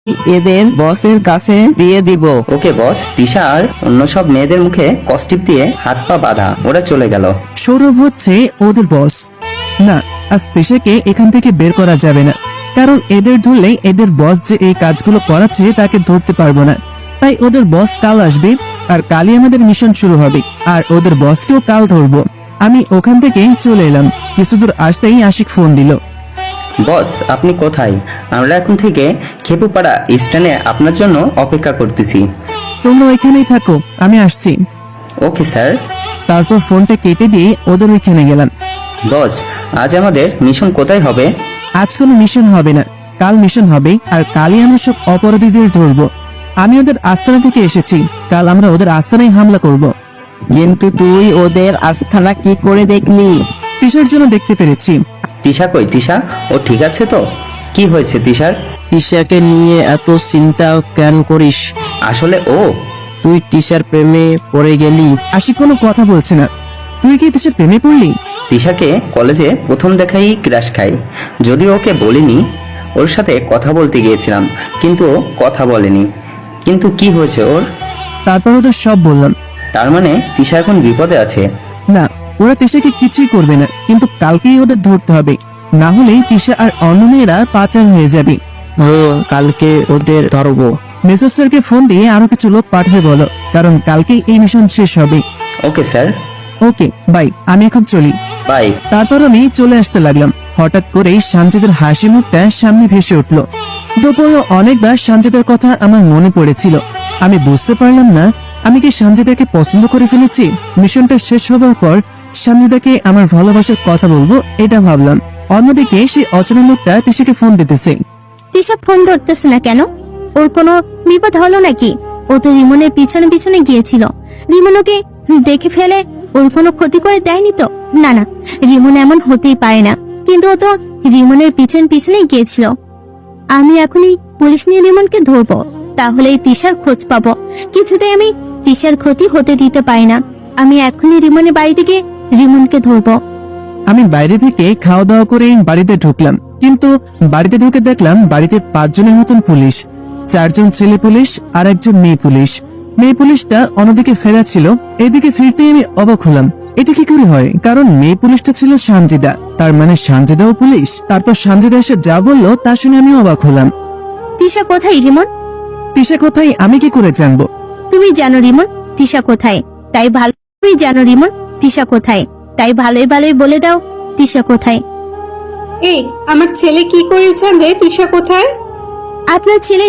এদের বসের কাছে দিয়ে দিব। ওকে বস। তিশা আর অন্য সব মেয়েদের মুখে কস্টিপ দিয়ে হাত পা বাঁধা ওরা চলে গেল। সৌরভ হচ্ছে ওদের বস। না, আজ তিশাকে এখান থেকে বের করা যাবে না, কারণ এদের ধরলে এদের বস যে এই কাজগুলো করাচ্ছে তাকে ধরতে পারবো না। তাই ওদের বস কাল আসবে, আর কালই আমাদের মিশন শুরু হবে, আর ওদের বসকেও কাল ধরবো। আমি ওখান থেকে চলে এলাম। কিছু দূর আসতেই আশিক ফোন দিল। বস আপনি কোথায়? আমরা এখন থেকে খেপুপাড়া স্ট্যান্ডে আপনার জন্য অপেক্ষা করতেছি। তোমরা ওইখানেই থাকো, আমি আসছি। Okay sir. তারপর ফোনটা কেটে দিয়ে ওদের ওইখানে গেলাম। বস আজ আমাদের মিশন কোথায় হবে? আজ কোনো মিশন হবে না, কাল মিশন হবে, আর কালই আমরা সব অপরাধীদের ধরবো। আমি ওদের আস্তানা থেকে এসেছি, কাল আমরা ওদের আস্তানায় হামলা করব। কিন্তু তুই ওদের আস্তানা কি করে দেখলি? তিশার জন্য দেখতে পেরেছি। তিশা কই? তিশা ও ঠিক আছে তো? কি হয়েছে তিশার? তিশাকে নিয়ে এত চিন্তা কেন করিস? আসলে ও তুই তিশার প্রেমে পড়ে গেলি। আশিক কোনো কথা বলছে না। তুই কি তিশার প্রেমে পড়লি? তিশাকে কলেজে প্রথম দেখাই ক্রাশ খাই, যদিও ওকে বলিনি। ওর সাথে কথা বলতে গিয়েছিলাম, কিন্তু ও কথা বলেনি। কিন্তু কি হয়েছে ওর? তারপর ওদের সব বললাম। তার মানে তিশা এখন বিপদে আছে। না, ওরা তিশাকে কিছুই করবে না, কিন্তু কালকেই ওদের ধরতে হবে, না হলে তিশা আর অন্য মেয়েরা পাচার হয়ে যাবে। কালকে ওদের ধরবো। মেজর স্যারকে ফোন দিয়ে আরো কিছু লোক পাঠাতে বলো, কারণ কালকেই এই মিশন শেষ হবে। Okay sir. ওকে বাই, আমি এখন চলি। বাই। তারপর আমি চলে আসতে লাগলাম। হঠাৎ করেই সানজিদের হাসি মুখটা সামনে ভেসে উঠলো। দুপুরে অনেকবার সানজিদের কথা আমার মনে পড়েছিল। আমি বুঝতে পারলাম না আমি কি সানজিদাকে পছন্দ করে ফেলেছি। মিশনটা শেষ হবার পর সানজিদাকে আমার ভালোবাসার কথা বলবো, এটা ভাবলাম। অন্যদিকে সেই অচেনা লোকটা তিশাকে ফোন দিতেছে। তিশা ফোন ধরতেছে না কেন? ওর কোনো বিপদ হলো নাকি? ও তো রিমনের পিছনে পিছনে গিয়েছিল। রিমন ওকে দেখে ফেলে ওর কোনো ক্ষতি করে দেয়নি তো? না না, রিমন এমন হতেই পারে না। কিন্তু ও তো রিমনের পিছনেই গিয়েছিল। আমি এখনই পুলিশ নিয়ে রিমনকে ধরবো, তাহলেই তিশার খোঁজ পাবো। কিছুতেই আমি তিশার ক্ষতি হতে দিতে পারি না। আমি এখনই রিমনের বাড়ি থেকে রিমনকে ধরবো। আমি বাইরে থেকে খাওয়া দাওয়া করে বাড়িতে ঢুকলাম, কিন্তু বাড়িতে ঢুকে দেখলাম বাড়িতে 5 জনের মতন পুলিশ। 4 জন ছেলে পুলিশ আর 1 জন মেয়ে পুলিশ। মেয়ে পুলিশটা অন্যদিকে ফেরা ছিল। এদিকে ফিরতেই আমি অবাক হলাম, এটা কি করে হয়? কারণ মেয়ে পুলিশটা ছিল সানজিদা, তার মানে সানজিদাও পুলিশ। তারপর সানজিদা এসে যা বললো তা শুনে আমি অবাক হলাম। তিশা কোথায় রিমন? তিশা কোথায় আমি কি করে জানবো? তুমি জানো রিমন তিশা কোথায়, তাই ভালো। তুমি জানো রিমন তিশা কোথায়, তাই ভালোই ভালোই বলে দাও তিশা কোথায়। এই আমার ছেলে কি করে জানবে তিশা কোথায়? আপনার ছেলে